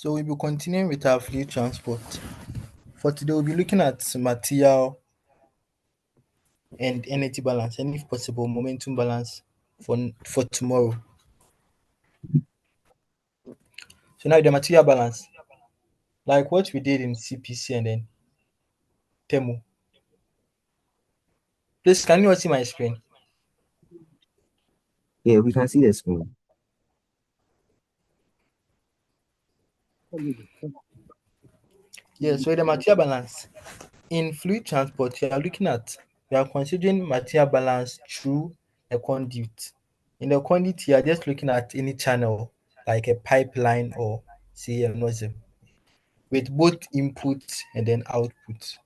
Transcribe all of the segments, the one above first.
So we'll be continuing with our fluid transport. For today, we'll be looking at material and energy balance, and if possible, momentum balance for tomorrow. So now the material balance, like what we did in CPC and then Temu. Please, can you all see my screen? Yeah, we can see the screen. Yeah, so the material balance. In fluid transport, we are considering material balance through a conduit. In the conduit, you are just looking at any channel, like a pipeline or say a nozzle, with both input and then output.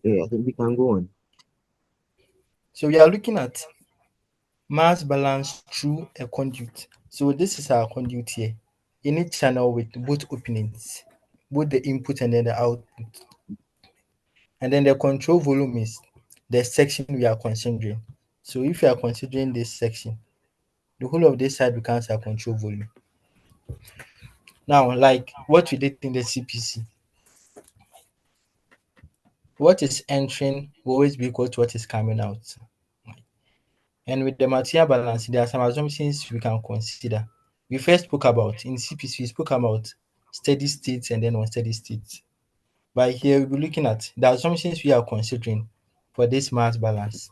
Yeah, I think we can go on. So we are looking at mass balance through a conduit. So this is our conduit here. Any channel with both openings, both the input and then the output. And then the control volume is the section we are considering. So if you are considering this section, the whole of this side becomes our control volume. Now, like what we did in the CPC, what is entering will always be equal to what is coming out. And with the material balance, there are some assumptions we can consider. We first spoke about in CPC, we spoke about steady states and then unsteady states. But here we'll be looking at the assumptions we are considering for this mass balance.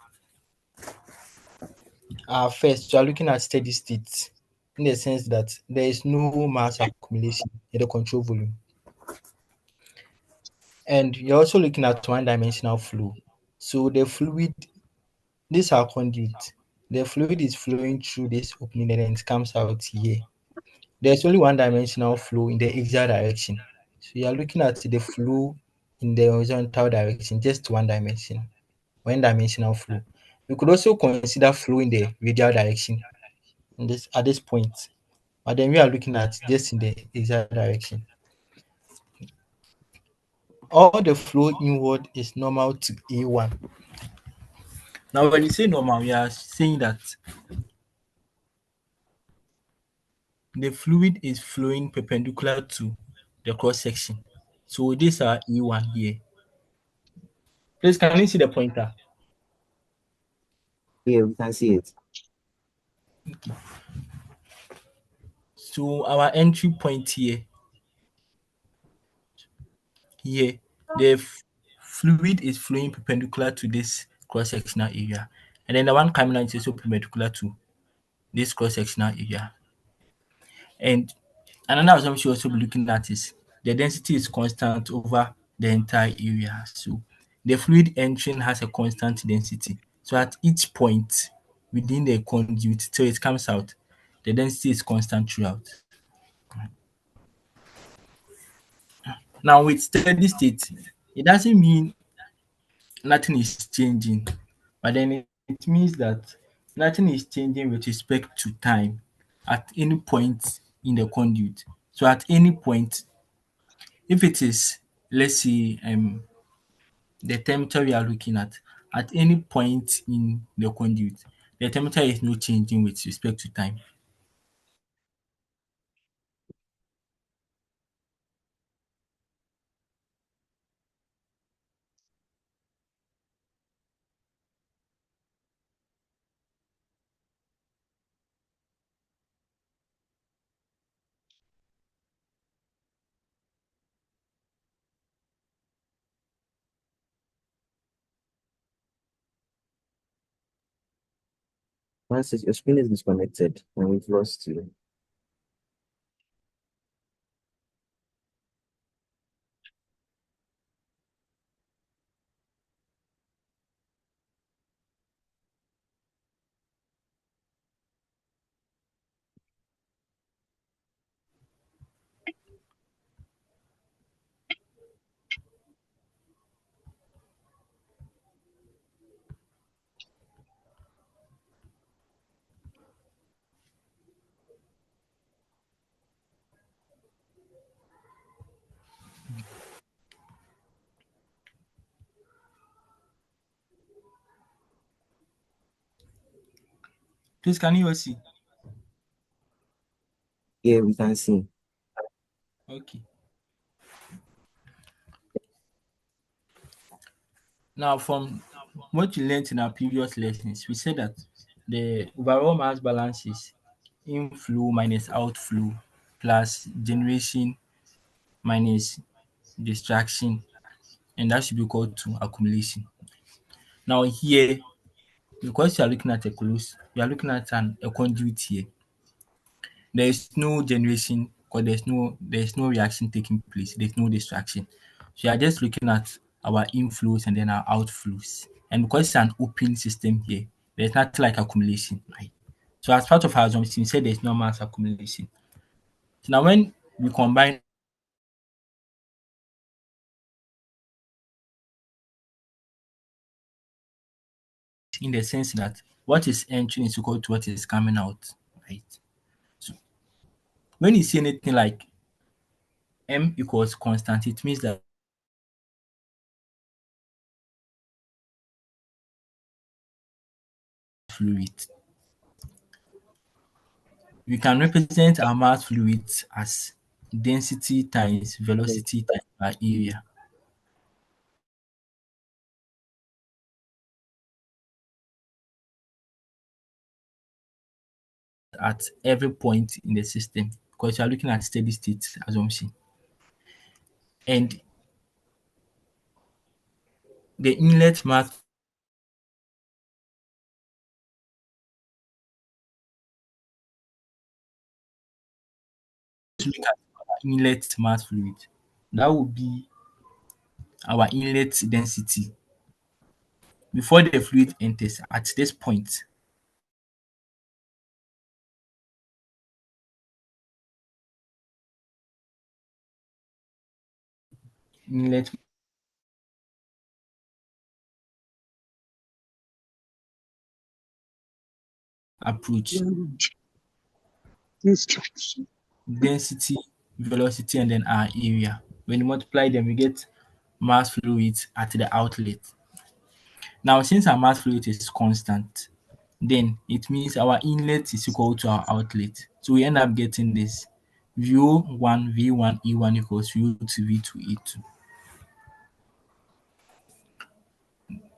First, we are looking at steady states in the sense that there is no mass accumulation in the control volume. And you're also looking at one-dimensional flow. So the fluid, this our conduit, the fluid is flowing through this opening and then it comes out here. There's only one-dimensional flow in the axial direction. So you are looking at the flow in the horizontal direction, just one dimensional flow. We could also consider flow in the radial direction in this at this point. But then we are looking at just in the exact direction. All the flow inward is normal to A1. Now, when you say normal, we are saying that the fluid is flowing perpendicular to the cross section. So these are E1 here. Please, can you see the pointer? Yeah, we can see it. So our entry point here, the fluid is flowing perpendicular to this cross-sectional area. And then the one coming out is also perpendicular to this cross-sectional area. And another assumption you also be looking at is the density is constant over the entire area. So the fluid entering has a constant density. So at each point within the conduit till it comes out, the density is constant throughout. Now with steady state, it doesn't mean nothing is changing, but then it means that nothing is changing with respect to time at any point in the conduit. So at any point, if it is, let's say, the temperature we are looking at any point in the conduit, the temperature is not changing with respect to time. Francis, your screen is disconnected and we've lost you. Please, can you all see? Yeah, we can see. Okay. Now, from what you learned in our previous lessons, we said that the overall mass balance is inflow minus outflow plus generation minus distraction, and that should be equal to accumulation. Now, here, because you are looking at a close, you are looking at a conduit here. There is no generation because there's no reaction taking place. There's no distraction. So you are just looking at our inflows and then our outflows. And because it's an open system here, there's nothing like accumulation, right? So as part of our assumption, we said there's no mass accumulation. So now when we combine in the sense that what is entering is equal to what is coming out, right? So when you see anything like M equals constant, it means that fluid. We can represent our mass fluid as density times velocity times our area at every point in the system because you are looking at steady state assumption. And the inlet mass look at our inlet mass fluid. That would be our inlet density before the fluid enters at this point. Inlet approach density, velocity, and then our area. When you multiply them, we get mass fluid at the outlet. Now, since our mass fluid is constant, then it means our inlet is equal to our outlet. So we end up getting this VO1 V1 E1 equals VO2 V2 E2.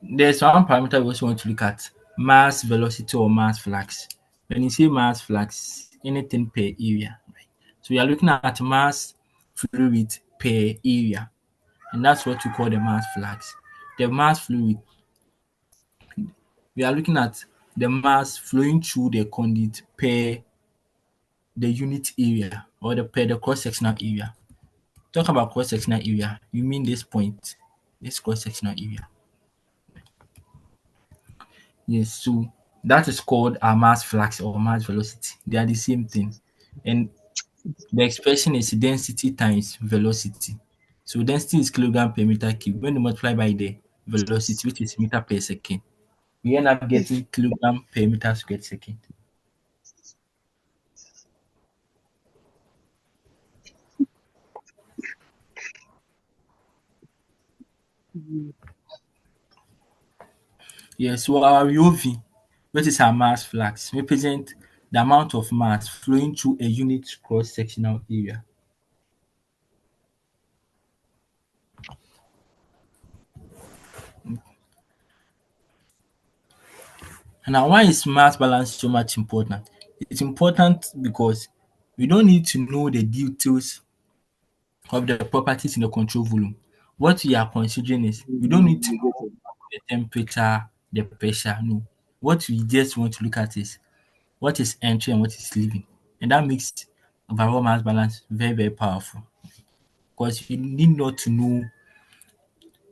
There's one parameter we also want to look at, mass velocity or mass flux. When you say mass flux, anything per area, right? So we are looking at mass fluid per area, and that's what we call the mass flux. The mass fluid, we are looking at the mass flowing through the conduit per the unit area or the per the cross-sectional area. Talk about cross-sectional area, you mean this point, this cross-sectional area. Yes, so that is called a mass flux or mass velocity. They are the same thing. And the expression is density times velocity. So density is kilogram per meter cube. When you multiply by the velocity, which is meter per second, we end up getting kilogram per meter squared second. Yes, so our UV, which is our mass flux, represent the amount of mass flowing through a unit cross-sectional area. Now, why is mass balance so much important? It's important because we don't need to know the details of the properties in the control volume. What we are considering is we don't need to know the temperature, the pressure, no. what we just want to look at is what is entry and what is leaving. And that makes overall mass balance very, very powerful because you need not to know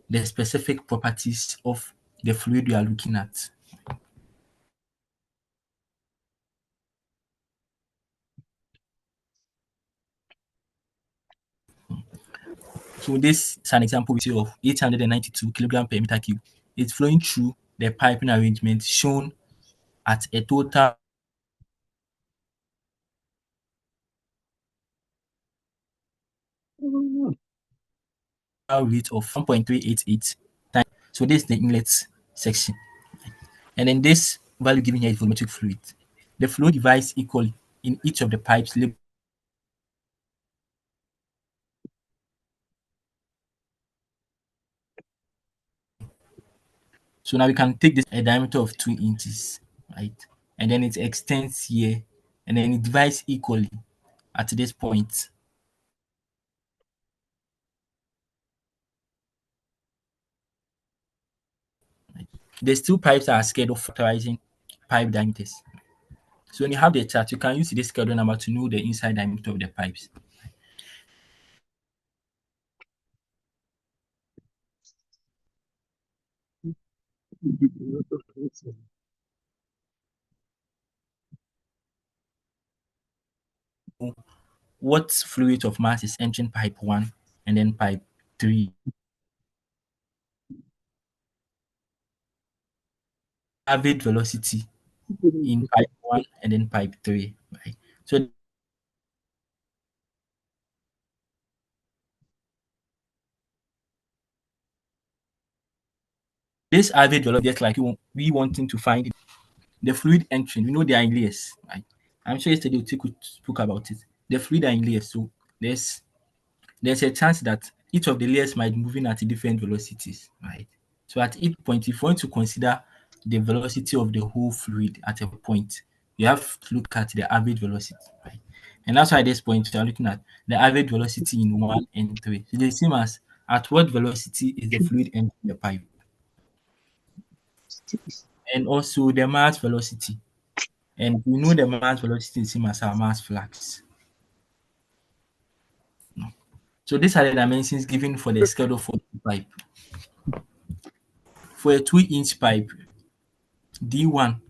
the specific properties of the fluid you are looking at. So this is an example we see of 892 kilogram per meter cube. It's flowing through the piping arrangement shown at a total rate of 1.388 times. So this is the inlet section. And then this value given here is volumetric fluid. The flow divides equally in each of the pipes. So now we can take this a diameter of 2 inches, right? And then it extends here and then it divides equally at this point. There's two pipes that are scared of factorizing pipe diameters. So when you have the chart, you can use this schedule number to know the inside diameter of the pipes. What fluid of mass is entering pipe 1 and then pipe 3? Average velocity in pipe 1 and then pipe 3, right? So this average velocity, just like we wanting to find the fluid entering, we know they are in layers, right? I'm sure yesterday we spoke about it. The fluid are in layers, so there's there's a chance that each of the layers might be moving at different velocities, right? So at each point, if you want to consider the velocity of the whole fluid at a point, you have to look at the average velocity, right? And that's why at this point we are looking at the average velocity in 1 and 3. So the same as at what velocity is the fluid entering the pipe, and also the mass velocity. And we know the mass velocity is same as our mass flux. So these are the dimensions given for the schedule for the pipe. For a 2-inch pipe, D1,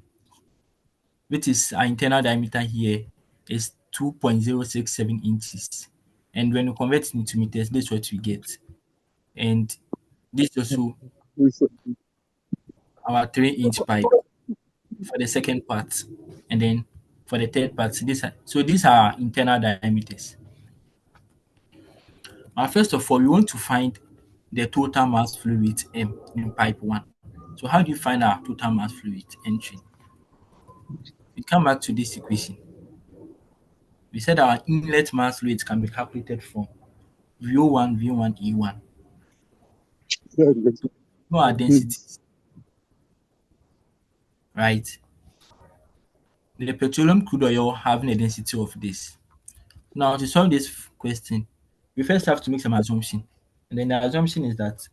which is our internal diameter here, is 2.067 inches. And when we convert it into meters, this is what we get. And this is also our 3-inch pipe for the second part. And then for the third part, these are our internal diameters. First of all, we want to find the total mass flow rate M in pipe 1. So how do you find our total mass flow rate entry? We come back to this equation. We said our inlet mass flow rate can be calculated from VO1, V1, E1. So know our densities, right? The petroleum crude oil having a density of this. Now to solve this question, we first have to make some assumption. And then the assumption is that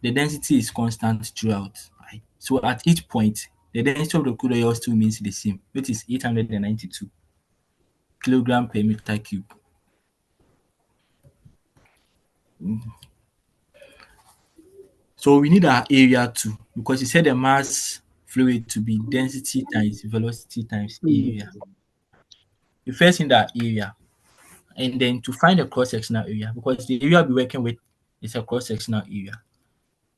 the density is constant throughout, right? So at each point, the density of the crude oil still remains the same, which is 892 kilogram per meter cube. So we need our area too, because you said the mass fluid to be density times velocity times area. You first need our area, and then to find the cross-sectional area, because the area we're working with is a cross-sectional area.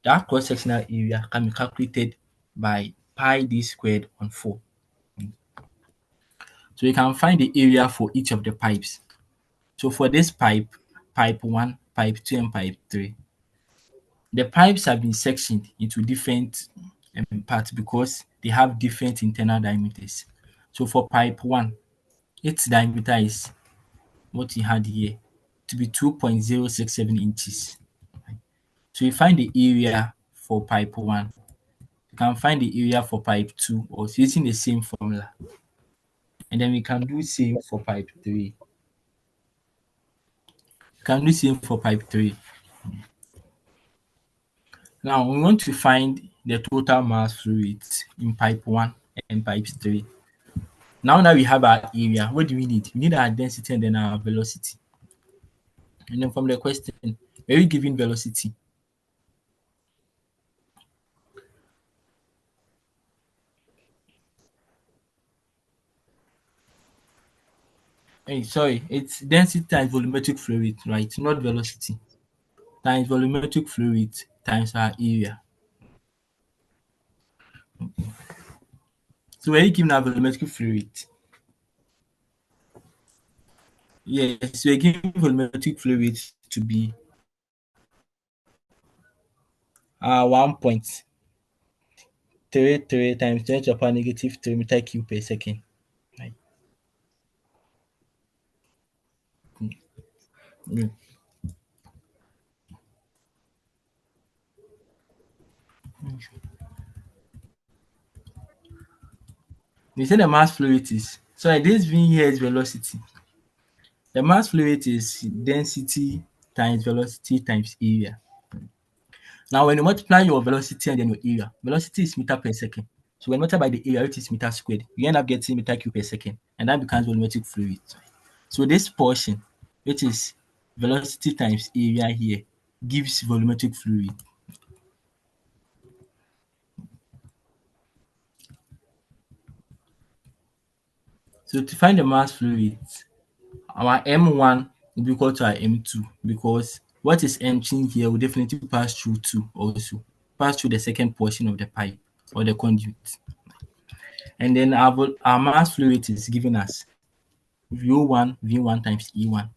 That cross-sectional area can be calculated by pi d squared on 4. So you can find the area for each of the pipes. So for this pipe, pipe 1, pipe 2, and pipe 3, the pipes have been sectioned into different parts because they have different internal diameters. So for pipe 1, its diameter is what you had here to be 2.067 inches. So you find the area for pipe 1. You can find the area for pipe 2 also using the same formula. And then we can do same for pipe 3. You can do same for pipe 3. Now we want to find the total mass flow rate in pipe 1. and pipes 3. Now that we have our area, what do we need? We need our density and then our velocity. And then from the question, were you given velocity? Hey, sorry, it's density times volumetric flow rate, right? Not velocity. Times volumetric flow rate times our area. So were you given our volumetric flow rate? Yes, we're given volumetric flow rate to be 1.33 times 10 to the power negative 3 meter cube per second. Right. Mm. They say the mass flow rate is, sorry, this V here is velocity. The mass flow rate is density times velocity times area. Now, when you multiply your velocity and then your area, velocity is meter per second. So when multiplied by the area, which is meter squared, you end up getting meter cube per second, and that becomes volumetric flow rate. So this portion, which is velocity times area here, gives volumetric flow rate. So to find the mass flow rate, our M1 will be equal to our M2 because what is entering here will definitely pass through 2 also, pass through the second portion of the pipe or the conduit. And then our mass flow rate is given as V1 times E1.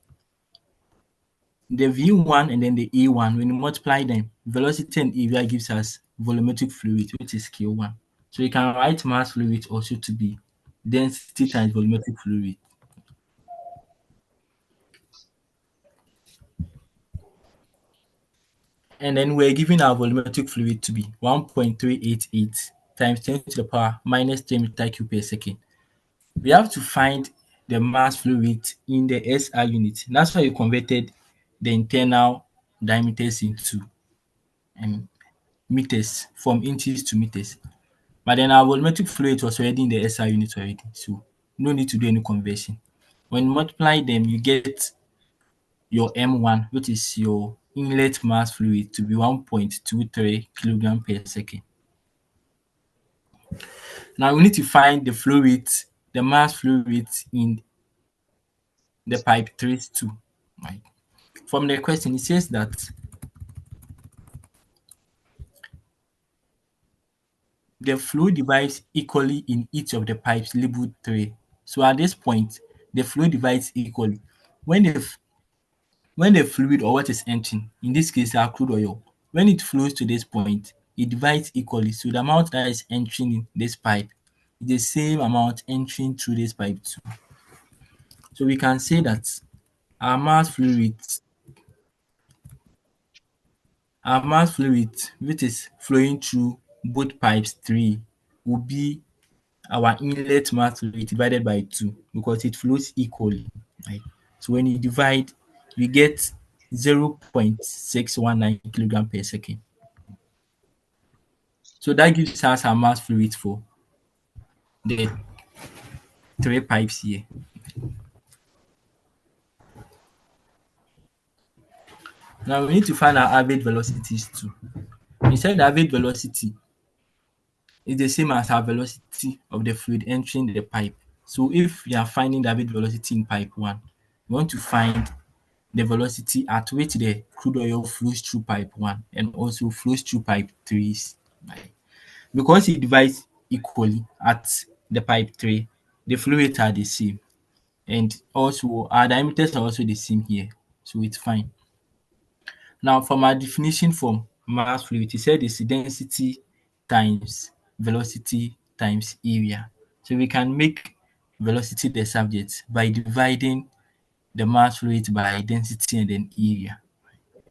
The V1 and then the E1, when you multiply them, velocity and area gives us volumetric flow rate, which is K1. So you can write mass flow rate also to be density times volumetric flow rate. And then we're giving our volumetric flow rate to be 1.388 times 10 to the power minus 10 meter cube per second. We have to find the mass flow rate in the SI unit. That's why we converted the internal diameters into meters, from inches to meters. But then our volumetric flow rate was already in the SI unit already, so no need to do any conversion. When you multiply them, you get your M1, which is your inlet mass flow rate, to be 1.23 kilogram per second. Now we need to find the flow rate, the mass flow rate in the pipe 3 too. Right. From the question, it says that the flow divides equally in each of the pipes labeled 3. So at this point, the flow divides equally. When the fluid or what is entering, in this case our crude oil, when it flows to this point, it divides equally. So the amount that is entering in this pipe is the same amount entering through this pipe too. So we can say that our mass flow rate, which is flowing through both pipes 3, will be our inlet mass flow rate divided by 2 because it flows equally, right? So when you divide, you get 0.619 kilogram per second. So that gives us our mass flow rate for the 3 pipes here. Now we need to find our average velocities too. We said the average velocity is the same as our velocity of the fluid entering the pipe. So if we are finding the average velocity in pipe 1, we want to find the velocity at which the crude oil flows through pipe 1 and also flows through pipe 3. Right? Because it divides equally at the pipe 3, the flow rates are the same. And also our diameters are also the same here. So it's fine. Now from our definition for mass flow rate, it said it's density times velocity times area. So we can make velocity the subject by dividing the mass flow rate by density and then area.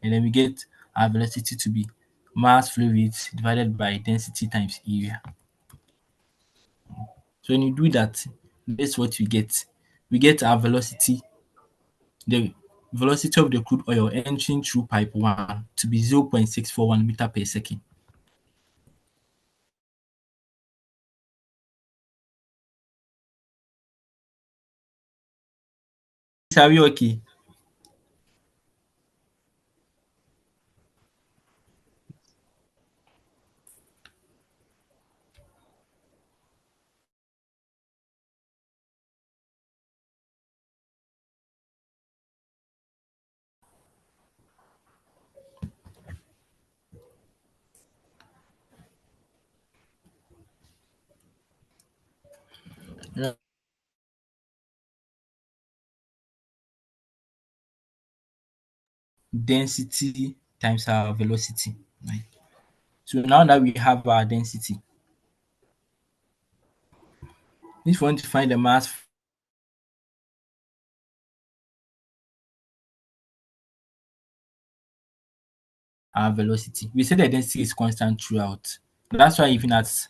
And then we get our velocity to be mass flow rate divided by density times area. So when you do that, that's what we get. We get our velocity, the velocity of the crude oil entering through pipe 1 to be 0.641 meter per second. Are we okay? Yeah. Density times our velocity. Right. So now that we have our density, if we want to find the mass, our velocity, we say the density is constant throughout. That's why even at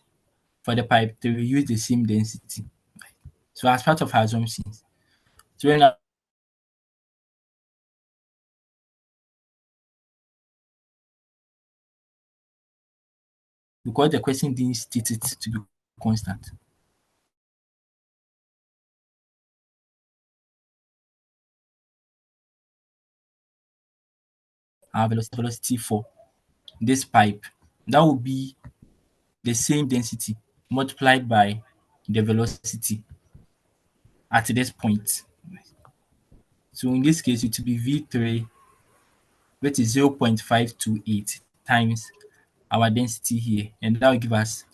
for the pipe, they will use the same density. So as part of our assumptions. So when because the question didn't state it to be constant. Our velocity for this pipe, that will be the same density multiplied by the velocity at this point. So in this case, it will be V3, which is 0.528 times our density here, and that will give us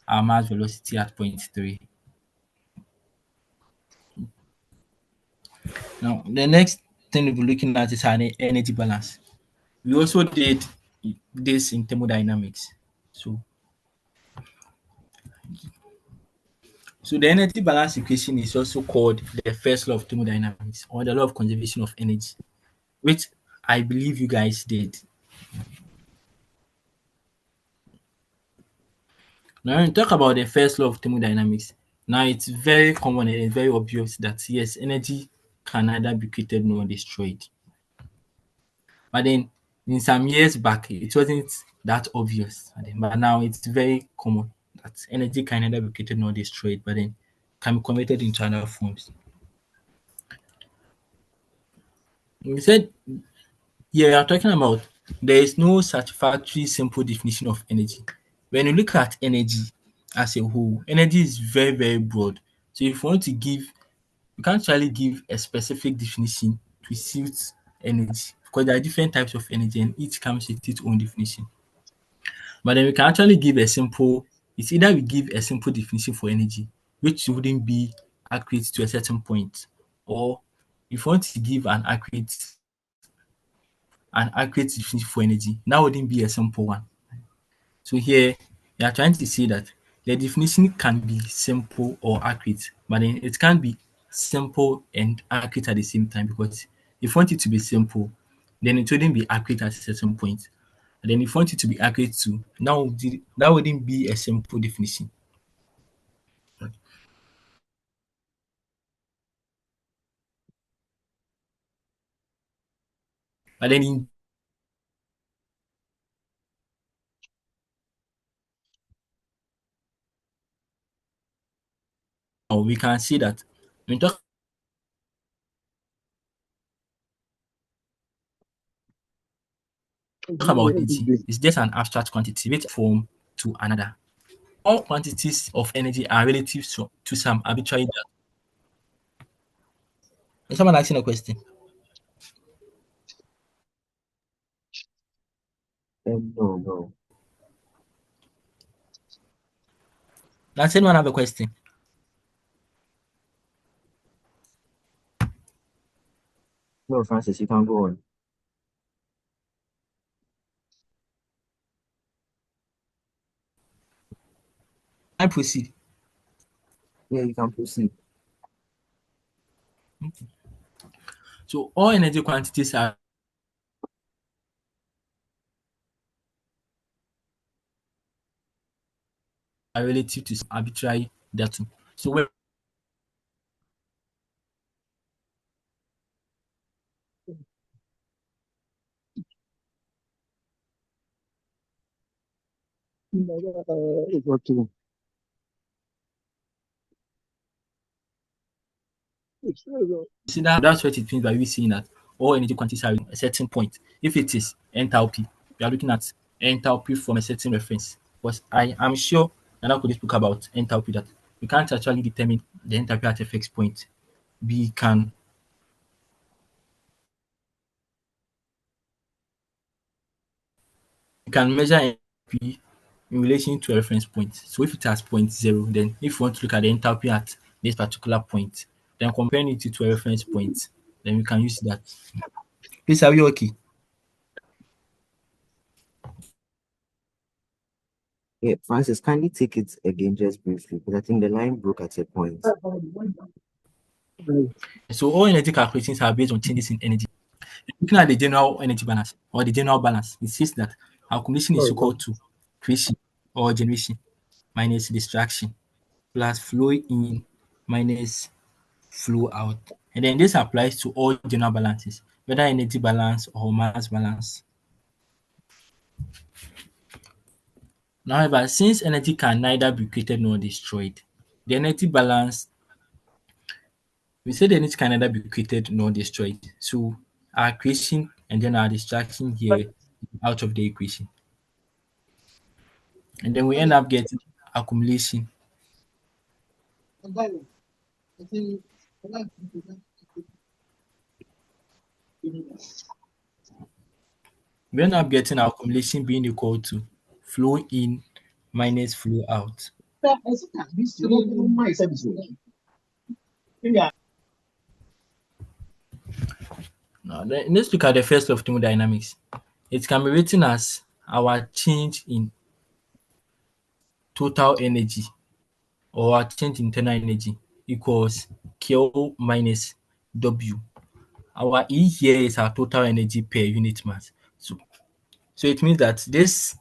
our mass velocity at point 3. Now, the next thing we'll be looking at is our energy balance. We also did this in thermodynamics. So, so the energy balance equation is also called the first law of thermodynamics or the law of conservation of energy, which I believe you guys did. Now, when we talk about the first law of thermodynamics, now it's very common and very obvious that yes, energy can neither be created nor destroyed. But then in some years back, it wasn't that obvious. But now it's very common that energy can neither be created nor destroyed, but then can be converted into other forms. We said here we are talking about there is no satisfactory simple definition of energy. When you look at energy as a whole, energy is very, very broad. So if you want to give, you can't really give a specific definition to suit energy because there are different types of energy and each comes with its own definition. But then we can actually give a simple, it's either we give a simple definition for energy, which wouldn't be accurate to a certain point, or if you want to give an accurate definition for energy, that wouldn't be a simple one. So here we are trying to say that the definition can be simple or accurate, but then it can't be simple and accurate at the same time because if you want it to be simple, then it wouldn't be accurate at a certain point. And then if you want it to be accurate too, that wouldn't be a simple definition. But then in we can see that when we talk about energy, it's just an abstract quantity which form to another. All quantities of energy are relative to some arbitrary data. Is someone asking a question? No, no. Does anyone have a question? No, Francis, you can go on. I proceed. Yeah, you can proceed. So all energy quantities are relative to some arbitrary data. So when Okay. See that's what it means by we saying that all energy quantities are in a certain point. If it is enthalpy, we are looking at enthalpy from a certain reference. But I am sure Nana could spoke about enthalpy that we can't actually determine the enthalpy at a fixed point. We can measure enthalpy in relation to a reference point. So if it has point zero, then if you want to look at the enthalpy at this particular point, then comparing it to a reference point, then we can use that. Please, are you okay? Yeah, Francis, kindly take it again just briefly because I think the line broke at a point. So all energy calculations are based on changes in energy. Looking at the general energy balance or the general balance, it says that accumulation is equal to creation or generation minus distraction plus flow in minus flow out. And then this applies to all general balances, whether energy balance or mass balance. Now, however, since energy can neither be created nor destroyed, the energy balance, we say the energy can neither be created nor destroyed. So our creation and then our distraction here out of the equation. And then we end up getting accumulation. We end up getting our accumulation being equal to flow in minus flow out. Now, let's look at the first law of thermodynamics. It can be written as our change in total energy or our change in internal energy equals Q minus W. Our E here is our total energy per unit mass. So it means that this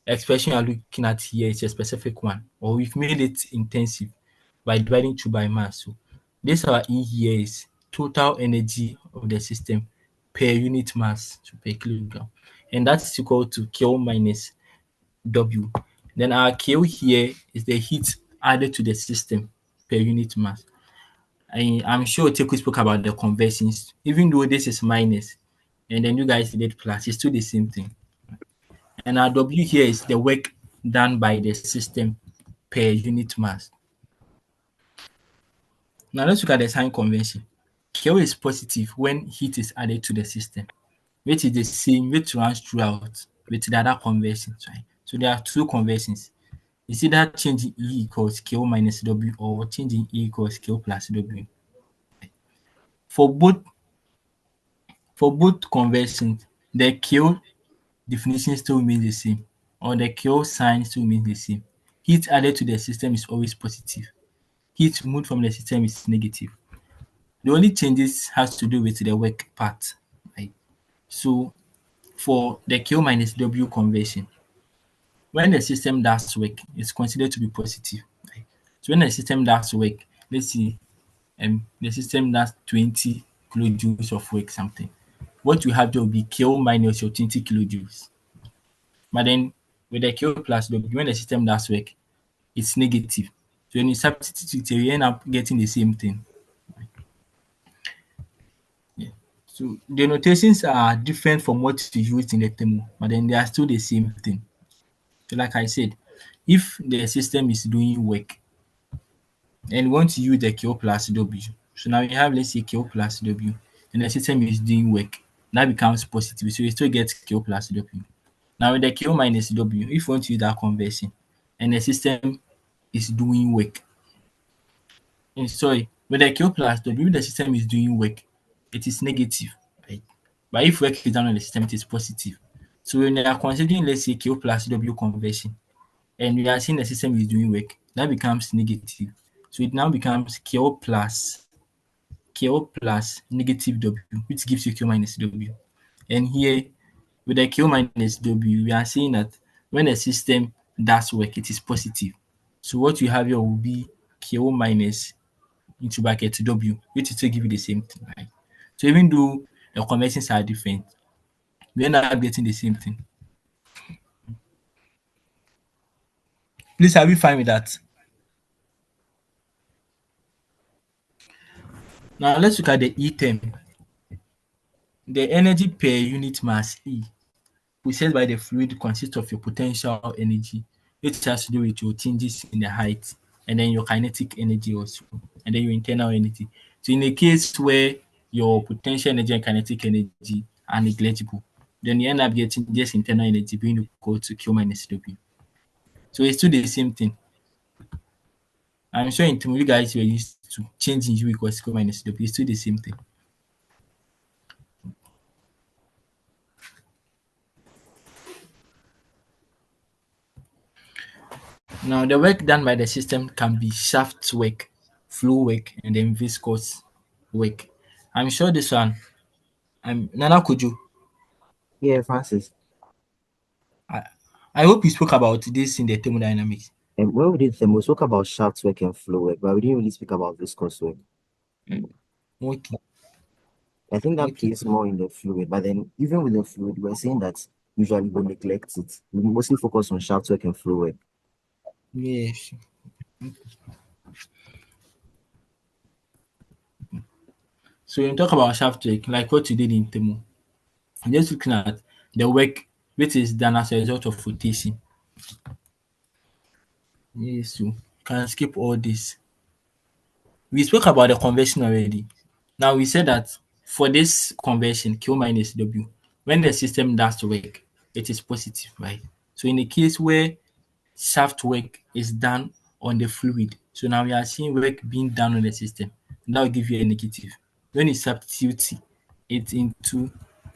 expression you're looking at here is a specific one, or we've made it intensive by dividing through by mass. So this our E here is total energy of the system per unit mass, so per kilogram. And that's equal to Q minus W. Then our Q here is the heat added to the system per unit mass. I'm sure Teku spoke about the conversions. Even though this is minus and then you guys did plus, it's still the same thing. And our W here is the work done by the system per unit mass. Now let's look at the sign convention. Q is positive when heat is added to the system, which is the same, which runs throughout with the other conversions, right? So there are two conversions. It's either changing E equals Q minus W or changing E equals Q plus W. For both conversions, the Q definition still remains the same, or the Q sign still remains the same. Heat added to the system is always positive. Heat removed from the system is negative. The only changes has to do with the work part, right? So for the Q minus W conversion, when the system does work, it's considered to be positive. Right? So when the system does work, let's see, the system does 20 kilojoules of work something. What you have there will be Q minus your 20 kilojoules. But then with the Q plus W, when the system does work, it's negative. So when you substitute it, you end up getting the same thing. Yeah. So the notations are different from what you use in the thermo, but then they are still the same thing. So like I said, if the system is doing work and we want to use the Q plus W, so now we have let's say Q plus W and the system is doing work, that becomes positive. So we still get Q plus W. Now with the Q minus W, if you want to use that conversion and the system is doing work, sorry, with the Q plus W, if the system is doing work, it is negative, right? But if work is done on the system, it is positive. So when you are considering, let's say, Q plus W conversion, and we are seeing the system is doing work, that becomes negative. So it now becomes Q plus negative W, which gives you Q minus W. And here, with the Q minus W, we are saying that when the system does work, it is positive. So what you have here will be Q minus into bracket W, which will still give you the same thing, right? So even though the conversions are different, we end up getting the same thing. Please, are we fine with that? Now let's look at the E term. The energy per unit mass E processed by the fluid consists of your potential energy, which has to do with your changes in the height, and then your kinetic energy also, and then your internal energy. So in a case where your potential energy and kinetic energy are negligible, then you end up getting just internal energy being equal to Q minus W. So it's still the same thing. I'm sure in you guys were used to changing U equals Q minus W. It's still the same thing. Now, the work done by the system can be shaft work, flow work, and then viscous work. I'm sure this one, Nana Kojo, Yeah, Francis. I, I hope you spoke about this in the thermodynamics. And when we did them, we spoke about shaft work and flow work, but we didn't really speak about viscous work. Okay, I think that okay, plays more in the fluid, but then even with the fluid, we're saying that usually we neglect it. We mostly focus on shaft work and flow work. yes. So when you talk about shaft work, like what you did in Thermo, I'm just looking at the work which is done as a result of rotation. Yes, so you can skip all this. We spoke about the conversion already. Now we said that for this conversion, Q minus W, when the system does work, it is positive, right? So in the case where shaft work is done on the fluid, so now we are seeing work being done on the system, that will give you a negative. When you substitute it into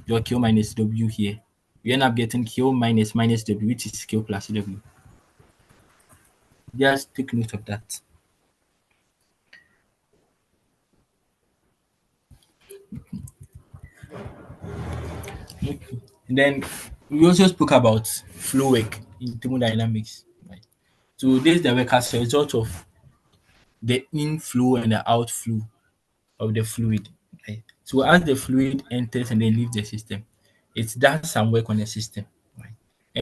your Q minus W here, you end up getting Q minus W, which is Q plus W. Just take note of that. Okay. And then we also spoke about flow work in thermodynamics. Right? So this is the work as a result of the inflow and the outflow of the fluid. Right? So as the fluid enters and then leaves the system, it does some work on the system. Right?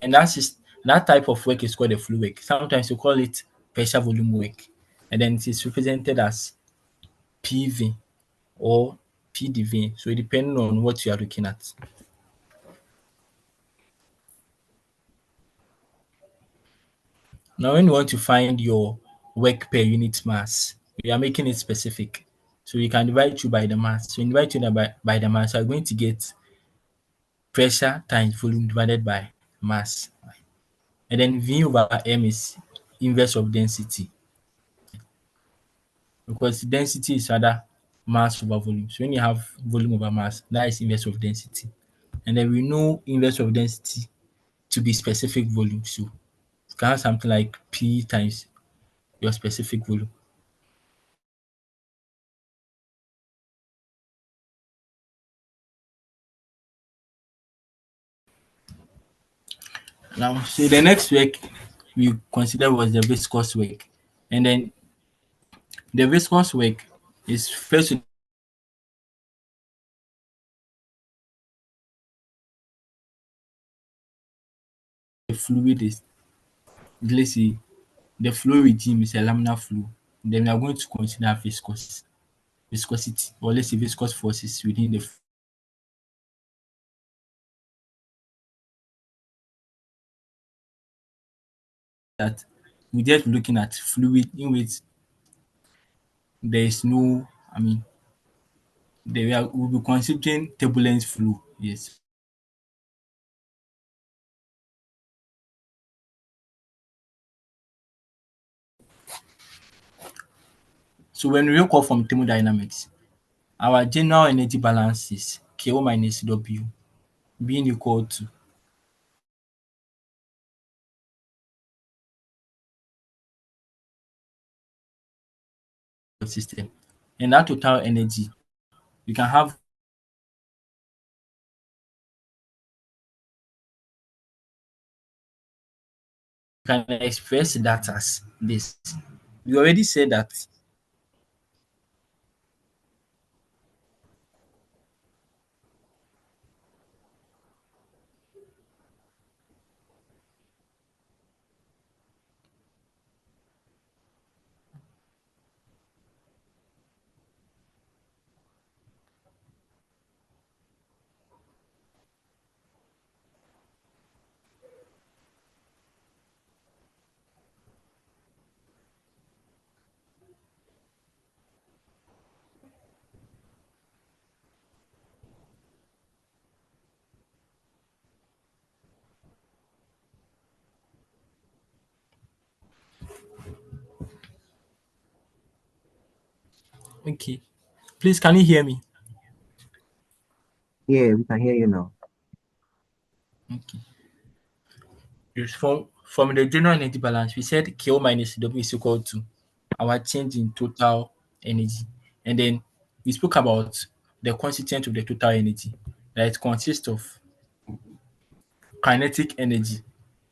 And that type of work is called the flow work. Sometimes you call it pressure volume work. And then it is represented as PV or PDV. So depending on what you are looking at. Now, when you want to find your work per unit mass, we are making it specific. So you can divide through by the mass. So you divide through by the mass, you are going to get pressure times volume divided by mass. And then V over M is inverse of density because density is rather mass over volume. So when you have volume over mass, that is inverse of density. And then we know inverse of density to be specific volume. So you can have something like P times your specific volume. Now, so the next work we consider was the viscous work. And then the viscous work is first the fluid is, let's say the flow regime is a laminar flow. Then we are going to consider viscosity, or let's say viscous forces within the that we just looking at fluid in which there is no, I mean, we'll be considering turbulence flow. Yes. So when we recall from thermodynamics, our general energy balance is K minus W being equal to the system. And that total energy, you can have you can express that as this. We already said that Okay. Please, can you hear me? Yeah, we can hear you now. Okay. Yes, from the general energy balance, we said K minus W is equal to our change in total energy. And then we spoke about the constituent of the total energy that it consists of kinetic energy,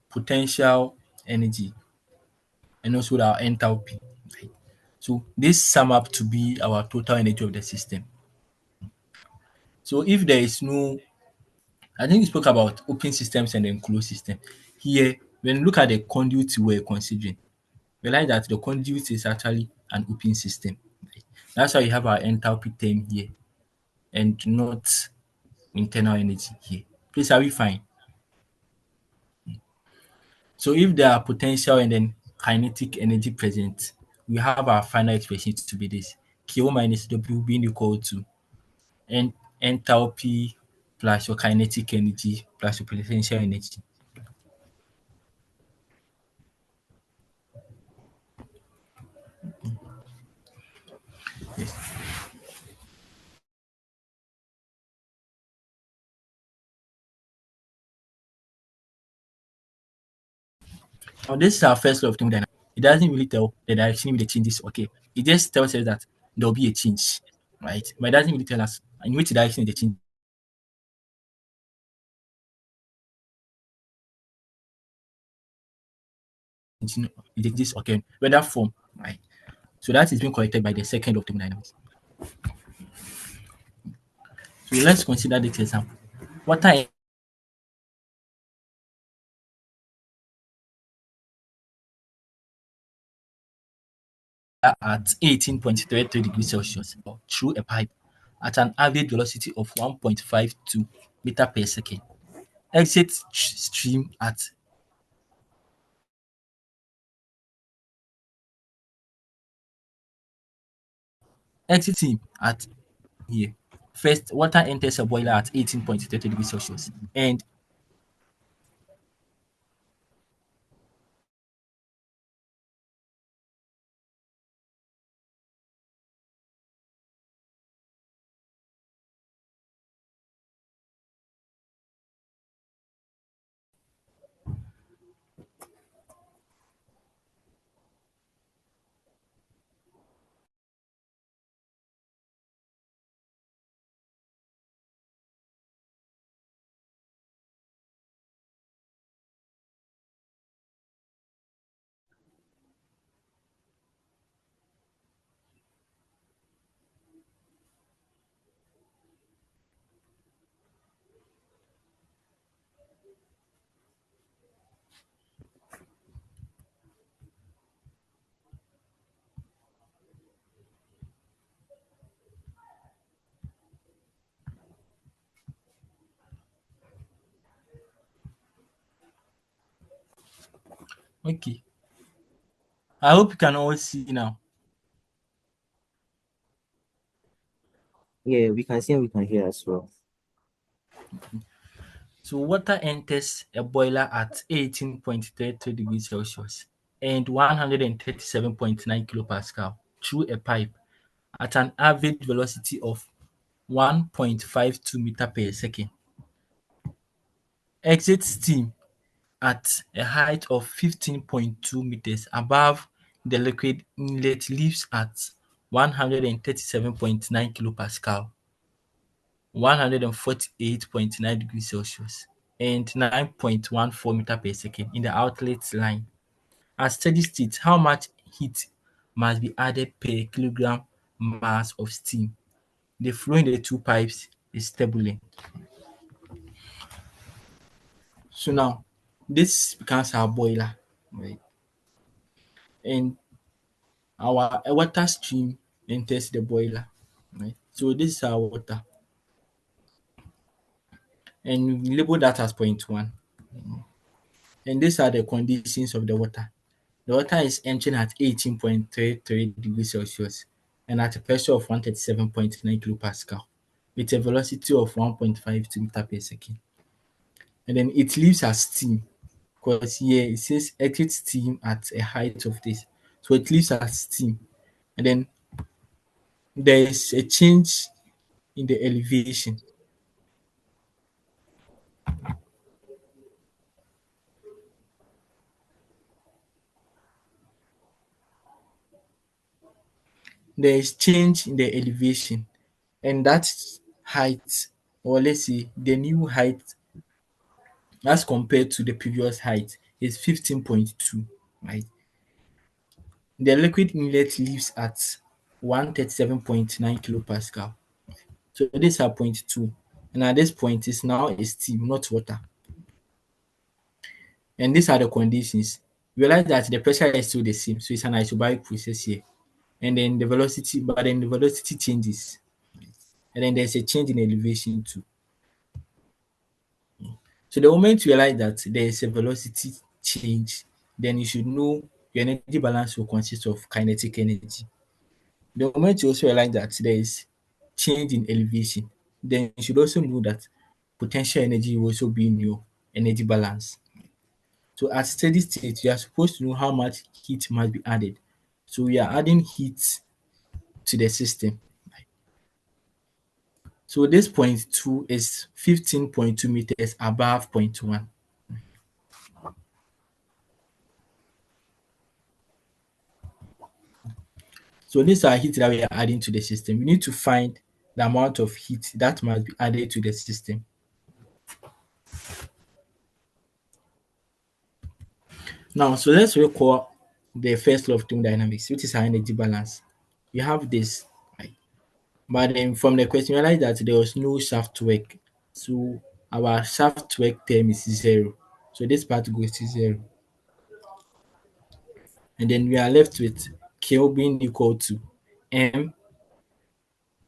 potential energy, and also our enthalpy. Right? So this sum up to be our total energy of the system. So if there is no, I think we spoke about open systems and then closed system. Here, when you look at the conduit we're considering, realize that the conduit is actually an open system. Right? That's why you have our enthalpy term here and not internal energy here. Please, are we fine? So if there are potential and then kinetic energy present, we have our final expression to be this Q minus W being equal to en- enthalpy plus your kinetic energy plus your potential energy. Yes. Now this is our first law of thermodynamics. It doesn't really tell the direction in which the change is okay. It just tells us that there will be a change, right? But it doesn't really tell us in which direction the change it exists okay, whether form, right? So that is being corrected by the second law of thermodynamics. So let's consider this example. Water at 18.33 degrees Celsius through a pipe at an average velocity of 1.52 meter per second. Exit stream at exiting at here. First, water enters a boiler at 18.30 degrees Celsius and okay. I hope you can all see now. Yeah, we can see and we can hear as well. So water enters a boiler at 18.32 degrees Celsius and 137.9 kilopascal through a pipe at an average velocity of 1.52 meter per second. Exit steam at a height of 15.2 meters above the liquid inlet leaves at 137.9 kilopascal, 148.9 degrees Celsius, and 9.14 meter per second in the outlet line. At steady state, how much heat must be added per kilogram mass of steam? The flow in the two pipes is turbulent. So now, this becomes our boiler, right? And our water stream enters the boiler, right? So this is our water, and we label that as point one. And these are the conditions of the water. The water is entering at 18.33 degrees Celsius and at a pressure of 137.9 kilopascal with a velocity of 1.52 meter per second. And then it leaves as steam because here it says exit steam at a height of this. So it leaves as steam. And then there is a change in the elevation. There is change in the elevation, and that height, or let's say the new height as compared to the previous height, is 15.2, right? The liquid inlet leaves at 137.9 kilopascal. So this are point 2. And at this point, it's now a steam, not water. And these are the conditions. Realize that the pressure is still the same. So it's an isobaric process here. And then the velocity, but then the velocity changes. And then there's a change in elevation too. So the moment you realize that there is a velocity change, then you should know your energy balance will consist of kinetic energy. The moment you also realize that there is change in elevation, then you should also know that potential energy will also be in your energy balance. So at steady state, you are supposed to know how much heat must be added. So we are adding heat to the system. So this point 2 is 15.2 meters above point 1. So these are heat that we are adding to the system. We need to find the amount of heat that must be added to the system. Now, so let's recall the first law of thermodynamics, which is our energy balance. You have this, right? But then from the question, you realize that there was no shaft work. So our shaft work term is 0. So this part goes to 0. And then we are left with K being equal to M.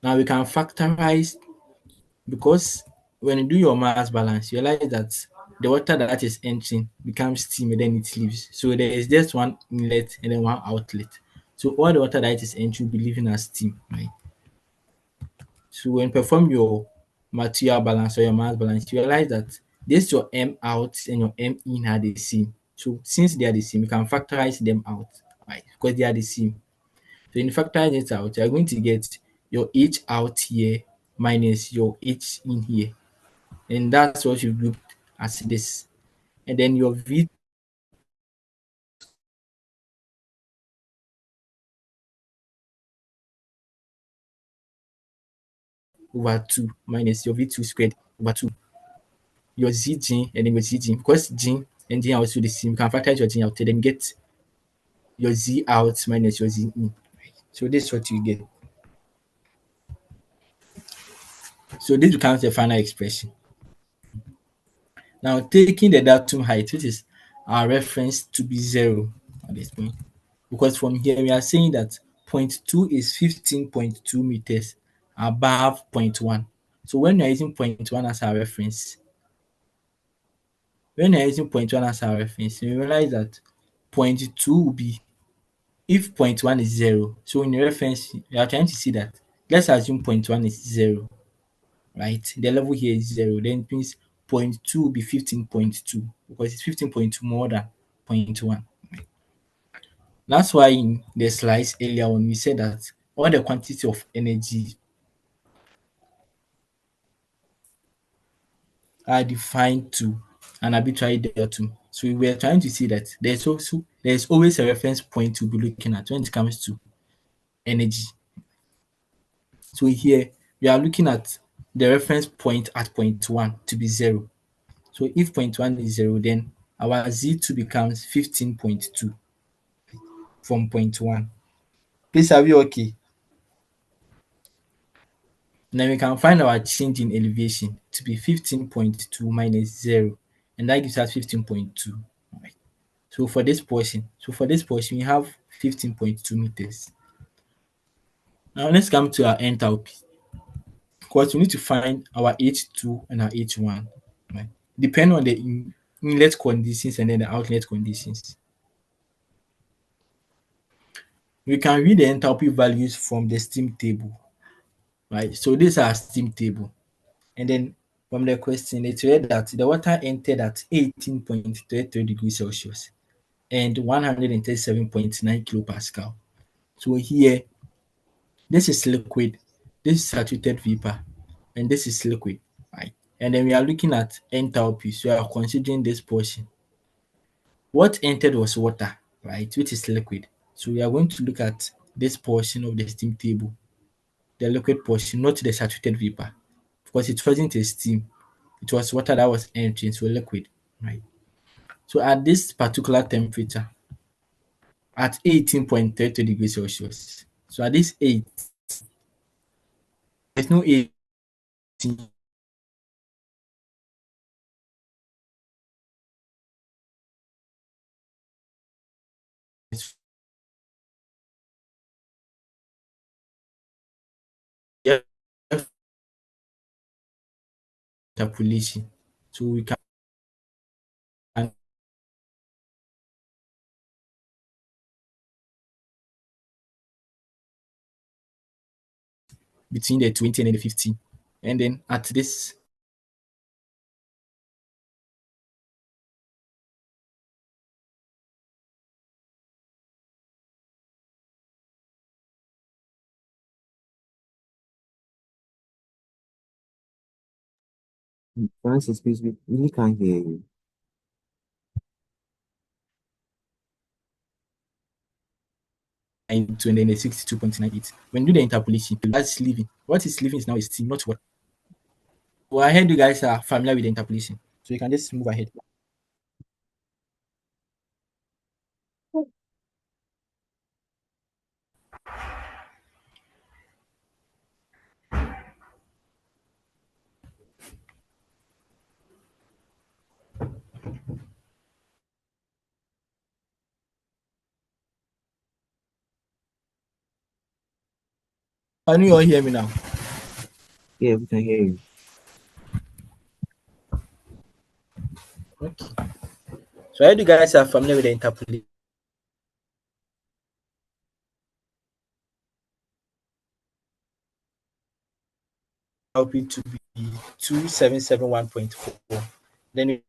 Now we can factorize because when you do your mass balance, you realize that the water that is entering becomes steam and then it leaves. So there is just one inlet and then one outlet. So all the water that is entering will be leaving as steam, right? So when you perform your material balance or your mass balance, you realize that this your M out and your M in are the same. So since they are the same, you can factorize them out, right? Because they are the same. So when you factorize it out, you are going to get your H out here minus your H in here. And that's what you grouped as this. And then your V over 2 minus your V2 squared over 2. Your ZG and then your ZG. Because G and G are also the same, you can factorize your G out and then get your Z out minus your Z in. So this is what you get. So this becomes the final expression. Now taking the datum height, which is our reference to be 0 at this point. Because from here we are saying that point 2 is 15.2 meters above point 1. So when you are using point 1 as our reference, you realize that point 2 will be if point 1 is 0. So in the reference, you are trying to see that let's assume point 1 is 0, right? The level here is 0. Then it means point 2 will be 15.2 because it's 15.2 more than point 1. That's why in the slides earlier on, we said that all the quantity of energy are defined to an arbitrary datum. So we were trying to see that there's always a reference point to be looking at when it comes to energy. So here we are looking at the reference point at point 1 to be 0. So if point 1 is 0, then our Z2 becomes 15.2 from point 1. Please, are we okay? Now we can find our change in elevation to be 15.2 minus 0, and that gives us 15.2. Right. So for this portion, we have 15.2 meters. Now let's come to our enthalpy. Because we need to find our H2 and our H1. Right? Depending on the inlet conditions and then the outlet conditions. We can read the enthalpy values from the steam table. Right. So this is our steam table. And then from the question, it read that the water entered at 18.33 degrees Celsius and 137.9 kilopascal. So here This is liquid, this is saturated vapor, and this is liquid, right? And then we are looking at enthalpy, so we are considering this portion. What entered was water, right, which is liquid. So we are going to look at this portion of the steam table, the liquid portion, not the saturated vapor, because it wasn't a steam, it was water that was entering, so liquid, right? So at this particular temperature, at 18.32 degrees Celsius, so at this 8, there's no 18, it's interpolation. So we can between the 20 and the 50. And then at this, Francis, please, we really can't hear you. and then the 62.98. When you do the interpolation, that's living. What is living is now a steam, not what. Well, I heard you guys are familiar with the interpolation. So you can just move ahead. Can you all hear me now? Yeah, we can hear you. Okay. So I heard you guys are familiar with the interpolation. Help it to be 2771.4. Then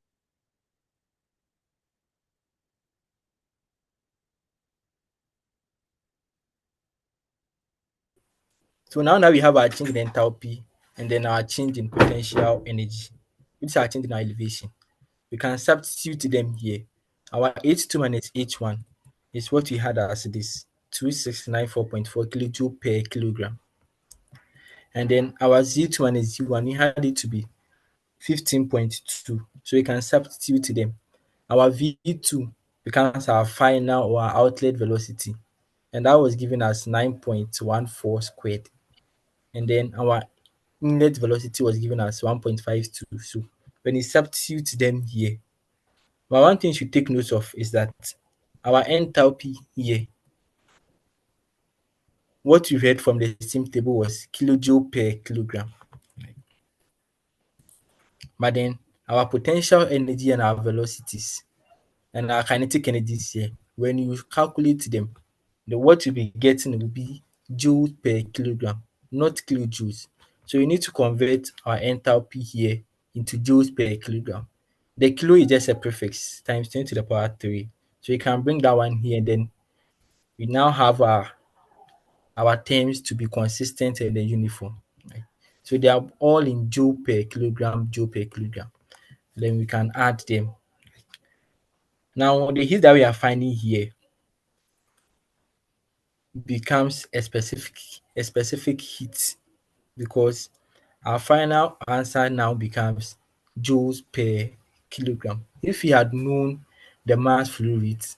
so now we have our change in enthalpy and then our change in potential energy, which is our change in our elevation. We can substitute them here. Our H2 minus H1 is what we had as this 2694.4 kilojoule per kilogram. And then our Z2 minus Z1, we had it to be 15.2. So we can substitute them. Our V2 becomes our final or our outlet velocity. And that was given as 9.14 squared. And then our inlet velocity was given as 1.52. So when you substitute them here, but one thing you should take note of is that our enthalpy here, what we read from the steam table was kilojoule per kilogram. But then our potential energy and our velocities and our kinetic energies here, when you calculate them, the what you'll be getting will be joules per kilogram, not kilojoules. So you need to convert our enthalpy here into joules per kilogram. The kilo is just a prefix times 10 to the power 3. So you can bring that one here, and then we now have our terms to be consistent and then uniform. Right? So they are all in joule per kilogram, joule per kilogram. Then we can add them. Now the heat that we are finding here becomes a specific heat because our final answer now becomes joules per kilogram. If we had known the mass flow rate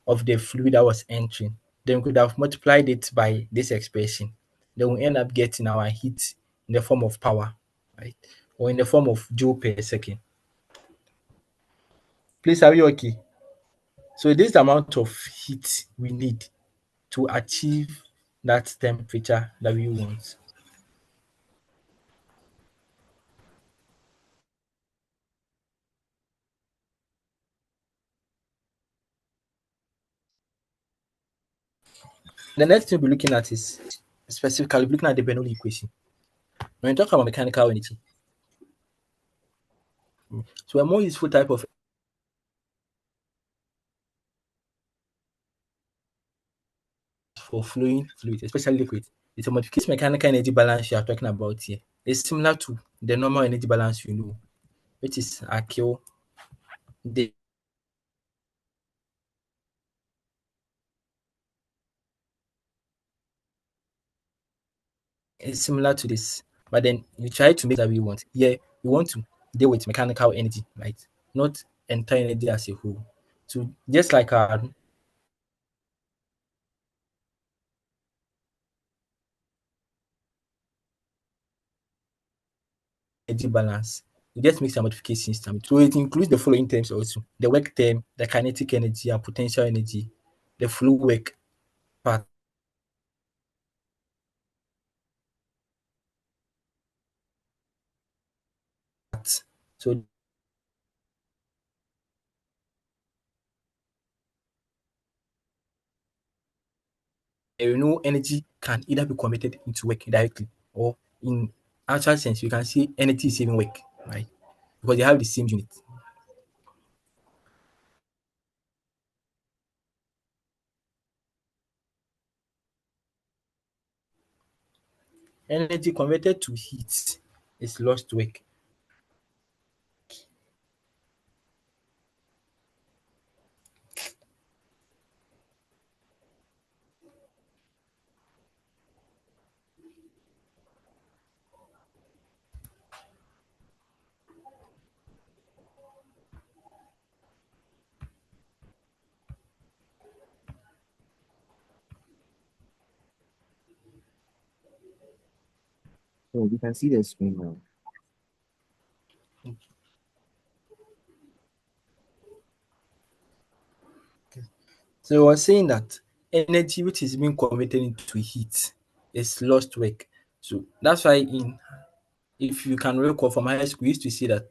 of the fluid that was entering, then we could have multiplied it by this expression. Then we end up getting our heat in the form of power, right? Or in the form of joule per second. Please, are you okay? So this is the amount of heat we need to achieve that temperature that we want. The next thing we'll be looking at is specifically looking at the Bernoulli equation. When you talk about mechanical energy, so a more useful type of for flowing fluid, especially liquid. It's a modification mechanical energy balance you are talking about here. It's similar to the normal energy balance you know, which is Akio. The It's similar to this, but then you try to make that we want. Yeah, we want to deal with mechanical energy, right? Not entire energy as a whole. So just like our energy balance, you just make some modifications to it. So it includes the following terms also: the work term, the kinetic energy and potential energy, the flow work part. So energy can either be converted into work directly or in actual sense you can say energy is saving work, right? Because they have the same unit. Energy converted to heat is lost work. So we can see the screen now. So I was saying that energy which is being converted into heat is lost work. So that's why in if you can recall from high school, we used to say that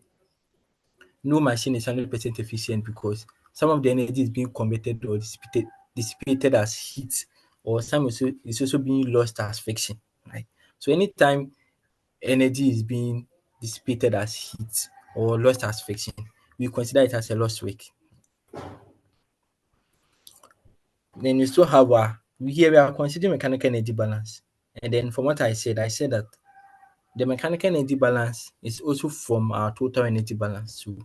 no machine is 100% efficient because some of the energy is being converted or dissipated as heat, or some is also being lost as friction. Right. So anytime energy is being dissipated as heat or lost as friction, we consider it as a lost work. Then we still have here we are considering mechanical energy balance. And then from what I said that the mechanical energy balance is also from our total energy balance. So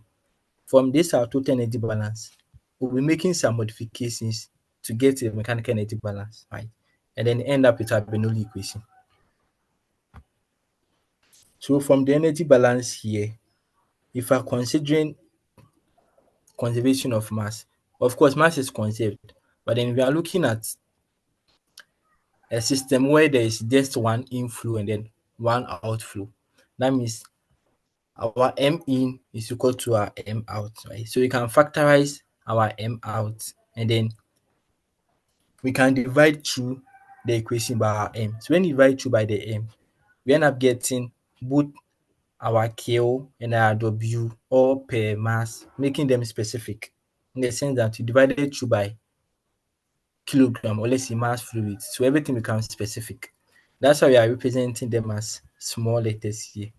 from this our total energy balance, we'll be making some modifications to get to the mechanical energy balance, right? And then end up with our Bernoulli equation. So from the energy balance here, if we're considering conservation of mass, of course mass is conserved, but then we are looking at a system where there is just one inflow and then one outflow. That means our M in is equal to our M out, right? So we can factorize our M out and then we can divide through the equation by our M. So when you divide through by the M, we end up getting both our K and our W all per mass, making them specific in the sense that you divided through by kilogram or let's say mass fluid. So everything becomes specific. That's why we are representing them as small letters here.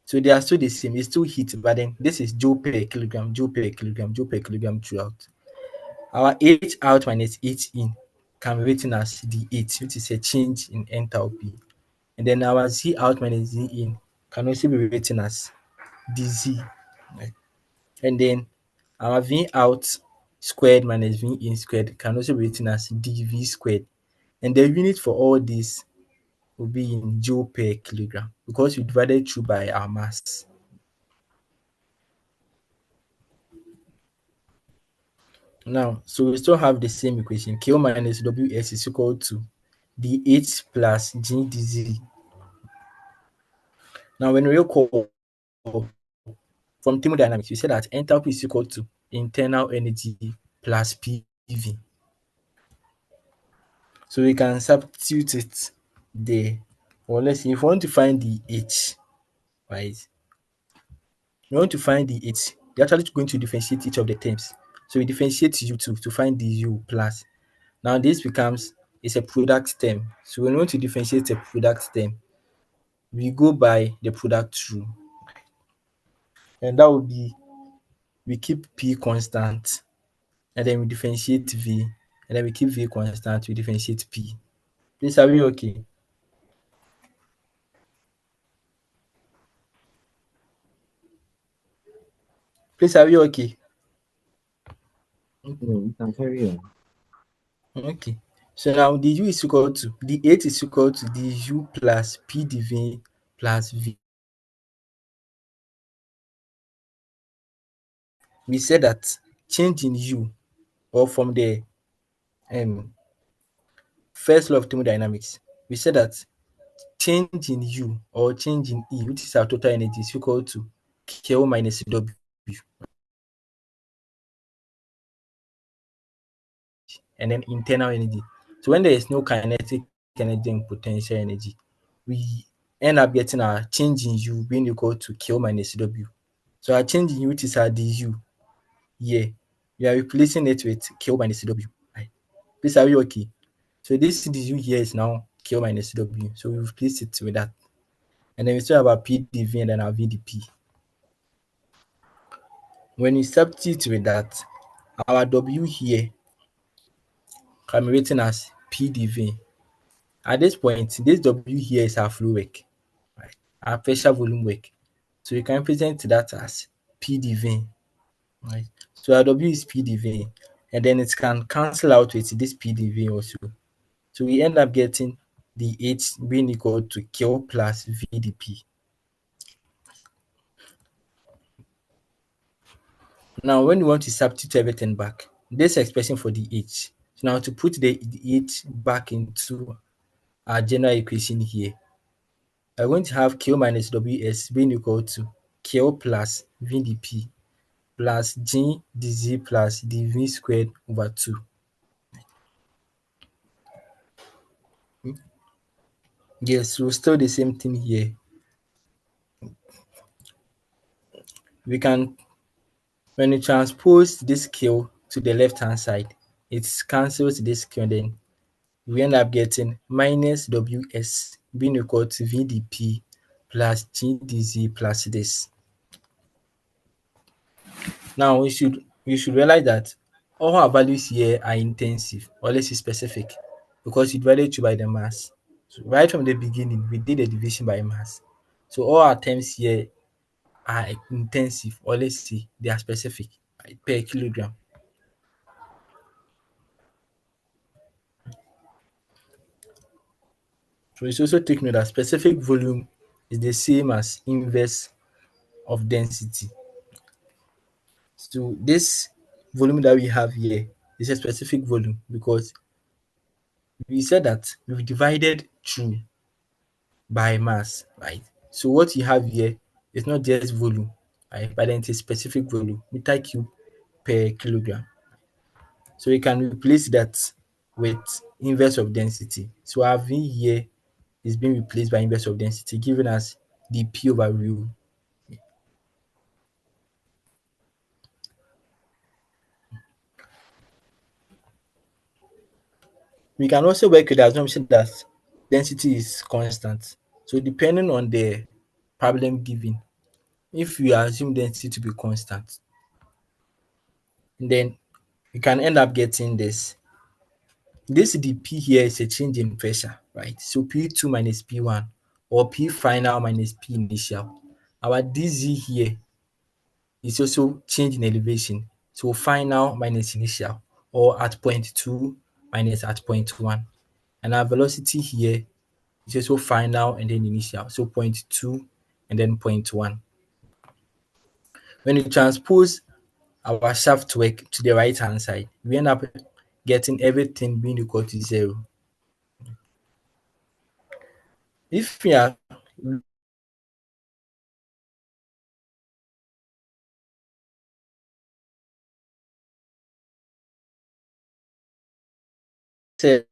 So they are still the same. It's still heat, but then this is joule per kilogram, joule per kilogram, joule per kilogram throughout. Our H out minus H in can be written as dH, which is a change in enthalpy. And then our Z out minus Z in can also be written as dZ. Right? And then our V out squared minus V in squared can also be written as dV squared. And the unit for all this will be in joule per kilogram because we divided through by our mass. Now, so we still have the same equation. Q minus Ws is equal to dH plus G dZ. Now, when we recall from thermodynamics, we said that enthalpy is equal to internal energy plus PV. So we can substitute it there. Or let's say if we want to find the H, right? We want to find the H. We're actually going to differentiate each of the terms. So we differentiate U2 to find the U plus. Now this becomes is a product term. So when we want to differentiate a product term, we go by the product rule. And that will be we keep P constant and then we differentiate V and then we keep V constant, we differentiate P. Please, are we okay? Please, are we okay? You can carry on. Okay. So now the U is equal to the 8 is equal to the U plus P div plus V. We said that change in U, or from the um first law of thermodynamics, we said that change in U or change in E, which is our total energy, is equal to K minus W, and then internal energy. So when there is no kinetic energy and potential energy, we end up getting our change in U being equal to K minus W. So our change in U, which is our du here, we are replacing it with K minus W. Right. Please, are we okay? So this du here is now K minus W. So we replace it with that. And then we still have our P dv and then our VdP. When we substitute with that, our W here can be written as P dv. At this point, this W here is our flow work, right? Our pressure volume work. So we can represent that as P dv, right? So our W is P dv, and then it can cancel out with this P dv also. So we end up getting the H being equal to Q plus VdP. Now, when we want to substitute everything back, this expression for the H. So now to put the H back into our general equation here, we're going to have Q minus Ws being equal to Q plus VdP plus G dz plus dv squared over 2. Yes, so still the same thing here. We can, when we transpose this Q to the left hand side, it cancels this Q, and then we end up getting minus Ws being equal to VdP plus G dz plus this. Now we should realize that all our values here are intensive or let's say specific, because we divided two by the mass. So right from the beginning we did the division by mass. So all our terms here are intensive, or let's say they are specific, right, per kilogram. So it's also take note that specific volume is the same as inverse of density. So this volume that we have here is a specific volume because we said that we've divided through by mass, right? So what you have here is not just volume, right? But then it's a specific volume, meter cube per kilogram. So we can replace that with inverse of density. So our V here is being replaced by inverse of density, giving us the P over rho. We can also work with the assumption that density is constant. So depending on the problem given, if we assume density to be constant, then we can end up getting this. This dP here is a change in pressure, right? So P2 minus P1 or P final minus P initial. Our dz here is also change in elevation. So final minus initial, or at point 2 minus at point 1. And our velocity here is also final and then initial. So point 2 and then point 1. When you transpose our shaft work to the right hand side, we end up getting everything being equal to 0. If we are said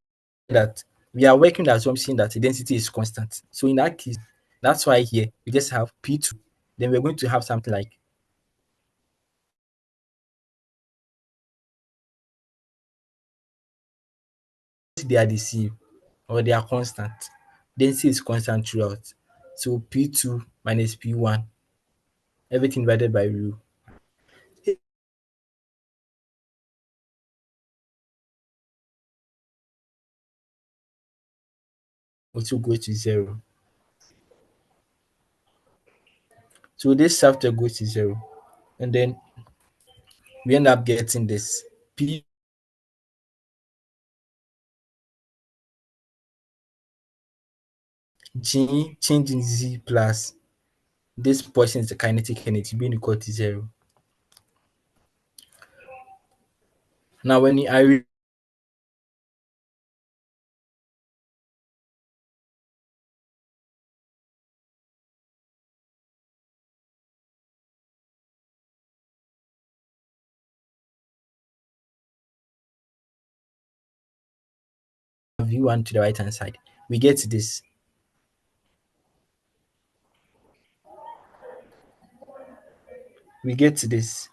that we are working the assumption that the density is constant. So in that case, that's why here we just have P2. Then we're going to have something like they are the same or they are constant. Density is constant throughout. So P2 minus P1, everything divided by rho. also goes to zero. So this software goes to zero. And then we end up getting this P G change in Z plus this portion is the kinetic energy being equal to zero. Now when I view one to the right hand side, we get this. We get this.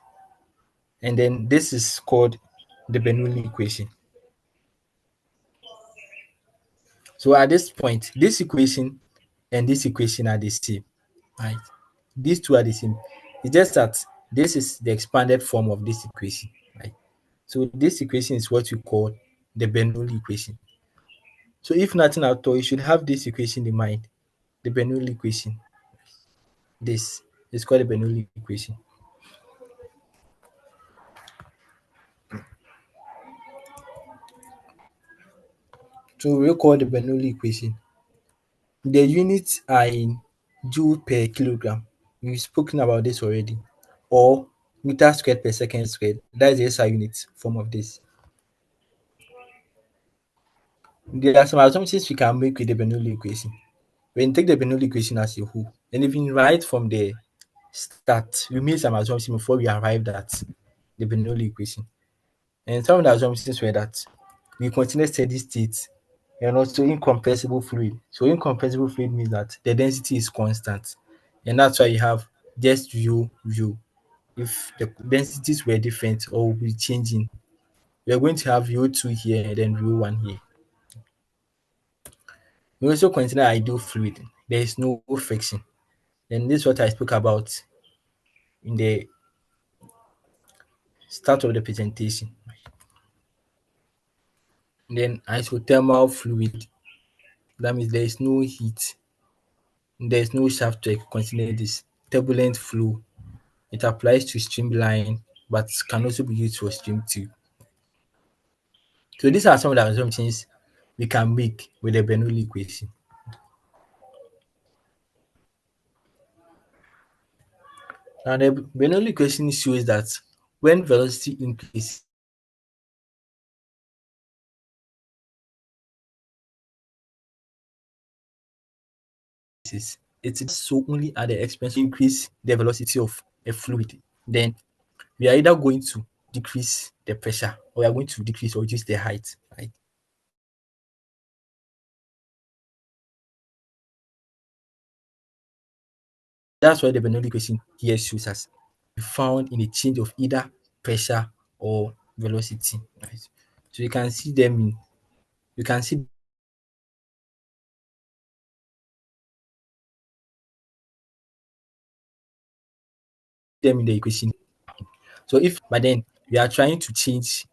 And then this is called the Bernoulli equation. So at this point, this equation and this equation are the same, right? These two are the same. It's just that this is the expanded form of this equation, right? So this equation is what we call the Bernoulli equation. So if nothing at all, you should have this equation in mind, the Bernoulli equation. This is called the Bernoulli equation. So we call the Bernoulli equation. The units are in joule per kilogram. We've spoken about this already. Or meter squared per second squared. That is the SI unit form of this. There are some assumptions we can make with the Bernoulli equation. When you take the Bernoulli equation as a whole, and even right from the start, we made some assumptions before we arrived at the Bernoulli equation. And some of the assumptions were that we consider steady state and also incompressible fluid. So incompressible fluid means that the density is constant. And that's why you have just rho. If the densities were different or will be changing, we are going to have rho2 here and then rho1 here. We also consider ideal fluid. There is no friction. And this is what I spoke about in the start of the presentation. Then isothermal fluid, that means there is no heat, there is no shaft work. Consider this turbulent flow. It applies to streamline, but can also be used for stream tube. So these are some of the assumptions we can make with the Bernoulli equation. Now the Bernoulli equation shows that when velocity increases, it is so only at the expense of increase the velocity of a fluid. Then we are either going to decrease the pressure or we are going to decrease or reduce the height, right? That's why the Bernoulli equation here shows us found in a change of either pressure or velocity, right? So you can see them in you can see them in the equation. So if but then we are trying to change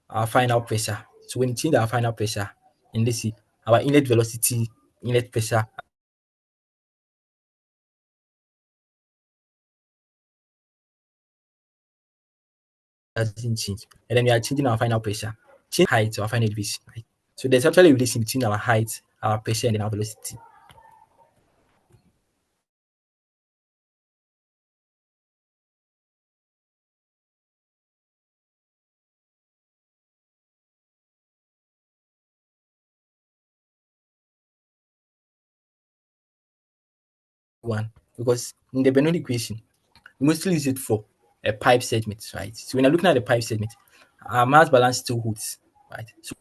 our final pressure. So when you change our final pressure, and let's see our inlet velocity, inlet pressure doesn't change. And then we are changing our final pressure, change height to our final elevation, right? So there's actually a relation between our height, our pressure, and then our velocity. One, because in the Bernoulli equation, we mostly use it for a pipe segment, right? So when you're looking at the pipe segment, our mass balance still holds, right? So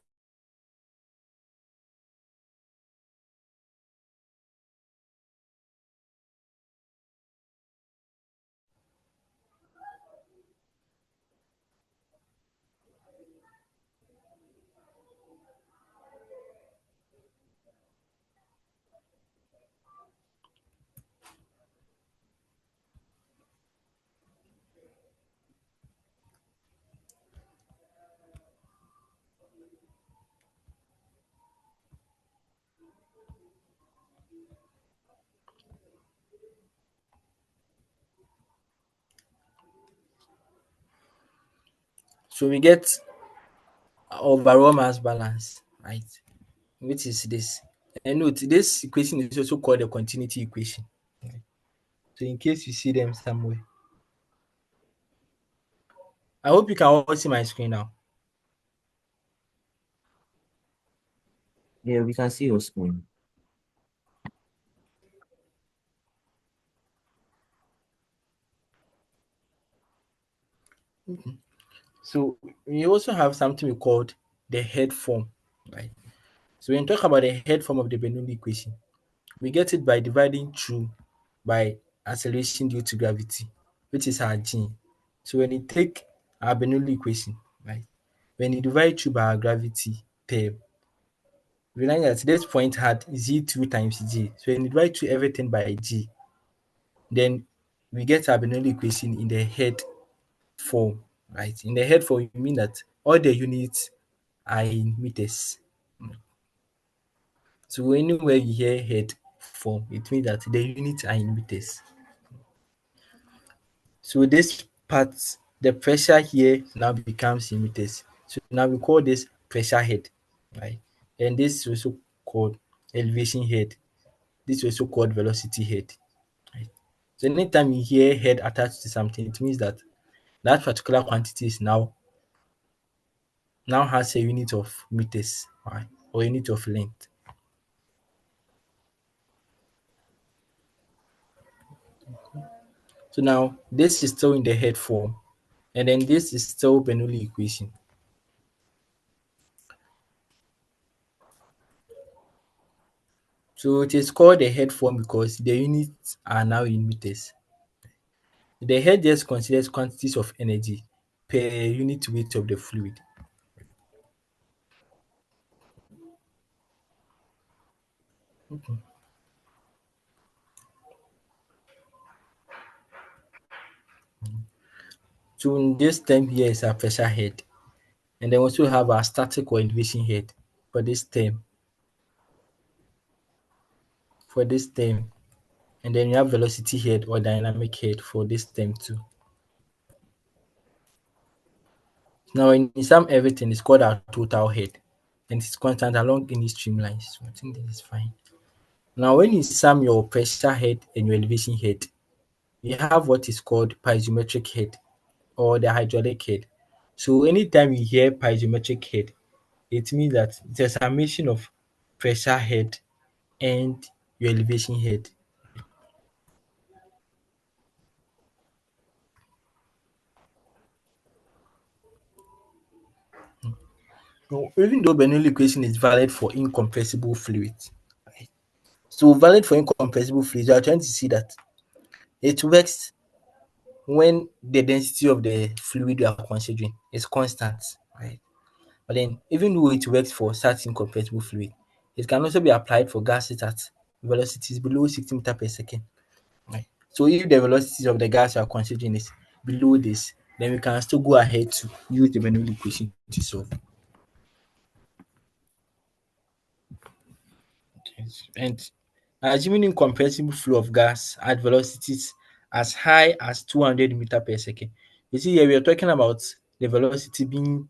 So we get overall mass balance, right? Which is this. And note this equation is also called the continuity equation. Right? So in case you see them somewhere. I hope you can all see my screen now. Yeah, we can see your screen. So we also have something we called the head form, right? So when we talk about the head form of the Bernoulli equation, we get it by dividing through by acceleration due to gravity, which is our g. So when you take our Bernoulli equation, right, when you divide through by our gravity term, we learn that this point had z2 times g. So when you divide through everything by g, then we get our Bernoulli equation in the head form, right? In the head form, you mean that all the units are in meters. So anywhere you hear head form, it means that the units are in meters. So this part, the pressure here now becomes in meters. So now we call this pressure head, right? And this is also called elevation head. This is also called velocity head. Right? So anytime you hear head attached to something, it means that that particular quantity is now has a unit of meters, right? Or unit of length. So now this is still in the head form, and then this is still Bernoulli equation. So it is called the head form because the units are now in meters. The head just considers quantities of energy per unit weight of the fluid. So in this term here is our pressure head, and then also have our static or elevation head for this term. For this term, and then you have velocity head or dynamic head for this term too. Now in sum everything is called our total head, and it's constant along any streamlines. So I think this is fine. Now when you sum your pressure head and your elevation head, you have what is called piezometric head or the hydraulic head. So anytime you hear piezometric head, it means that there's a summation of pressure head and your elevation head. So even though Bernoulli equation is valid for incompressible fluids, right? So valid for incompressible fluids, you are trying to see that it works when the density of the fluid you are considering is constant, right? But then even though it works for such incompressible fluid, it can also be applied for gases at velocities below 60 meter per second. Right. So if the velocity of the gas you are considering is below this, then we can still go ahead to use the Bernoulli equation to solve. Yes. And assuming incompressible flow of gas at velocities as high as 200 meter per second. You see here we are talking about the velocity being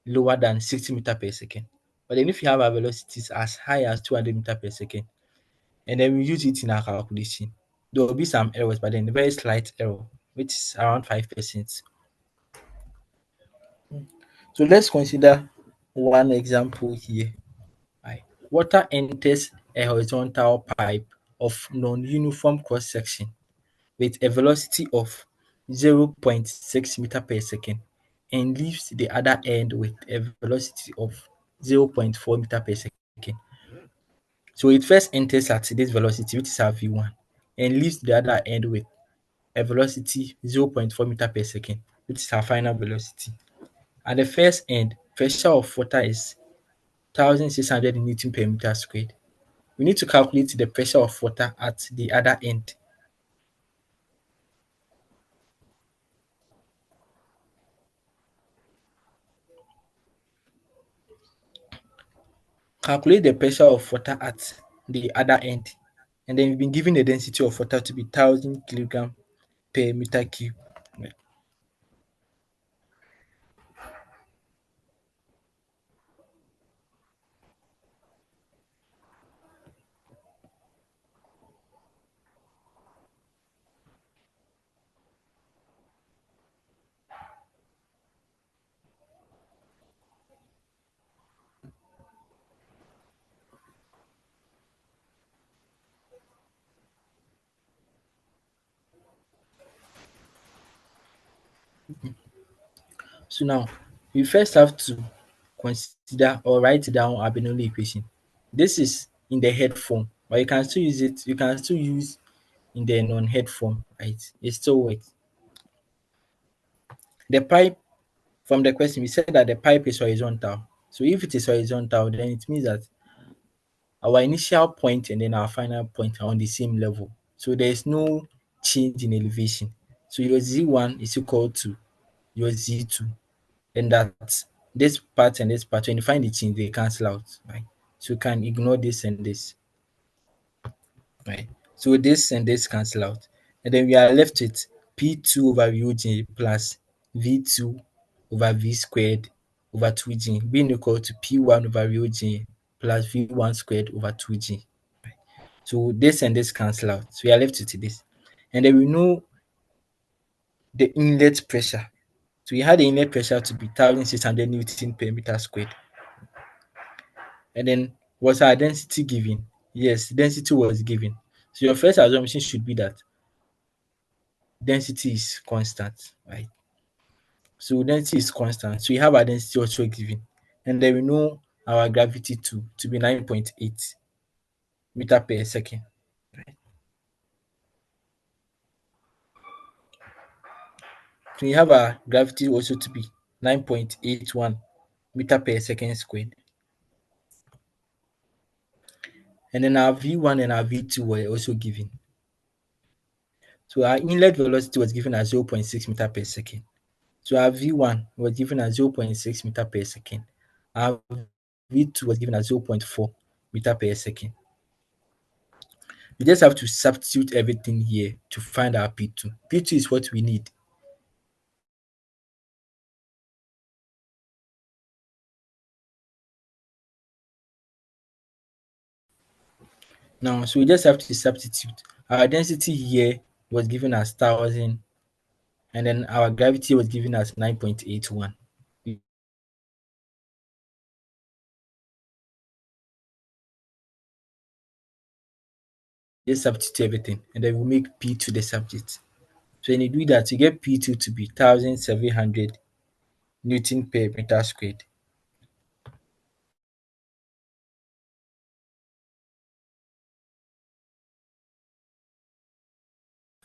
lower than 60 meter per second. But then if you have our velocities as high as 200 meter per second, and then we use it in our calculation, there will be some errors, but then a very slight error, which is around 5%. So let's consider one example here. Right. Water enters a horizontal pipe of non-uniform cross-section with a velocity of 0.6 meter per second and leaves the other end with a velocity of 0.4 meter per second. So it first enters at this velocity, which is our V1, and leaves the other end with a velocity 0.4 meter per second, which is our final velocity. At the first end, pressure of water is 1600 Newton per meter squared. We need to calculate the pressure of water at the other end. Calculate the pressure of water at the other end. And then we've been given the density of water to be 1000 kilogram per meter cube. So now we first have to consider or write down our Bernoulli equation. This is in the head form, but you can still use it. You can still use in the non-head form, right? It still works. The pipe from the question we said that the pipe is horizontal. So if it is horizontal, then it means that our initial point and then our final point are on the same level. So there is no change in elevation. So your Z1 is equal to your Z2. And that this part, when you find the change, they cancel out. Right. So you can ignore this and this. Right. So this and this cancel out. And then we are left with P2 over VOG plus V2 over V squared over 2G being equal to P1 over VOG plus V1 squared over 2G. So this and this cancel out. So we are left with this. And then we know the inlet pressure. So we had the inlet pressure to be 1600 Newton per meter squared. And then was our density given? Yes, density was given. So your first assumption should be that density is constant, right? So density is constant. So we have our density also given. And then we know our gravity to be 9.8 meter per second. Right? So we have our gravity also to be 9.81 meter per second squared. And then our V1 and our V2 were also given. So our inlet velocity was given as 0.6 meter per second. So our V1 was given as 0.6 meter per second. Our V2 was given as 0.4 meter per second. We just have to substitute everything here to find our P2. P2 is what we need. Now, so we just have to substitute. Our density here was given as 1000, and then our gravity was given as 9.81. We just substitute everything, and then we make P2 the subject. So when you do that, you get P2 to be 1700 Newton per meter squared.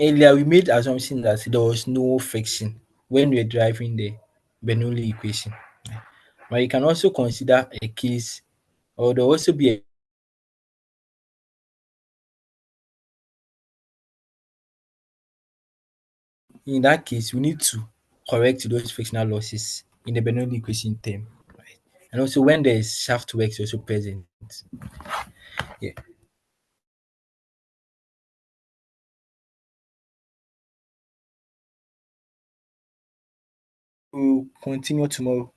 Earlier, we made assumption that there was no friction when we were driving the Bernoulli equation. But you can also consider a case, or there will also be in that case, we need to correct those frictional losses in the Bernoulli equation term. Right? And also when there is shaft works also present. Yeah. We'll continue tomorrow.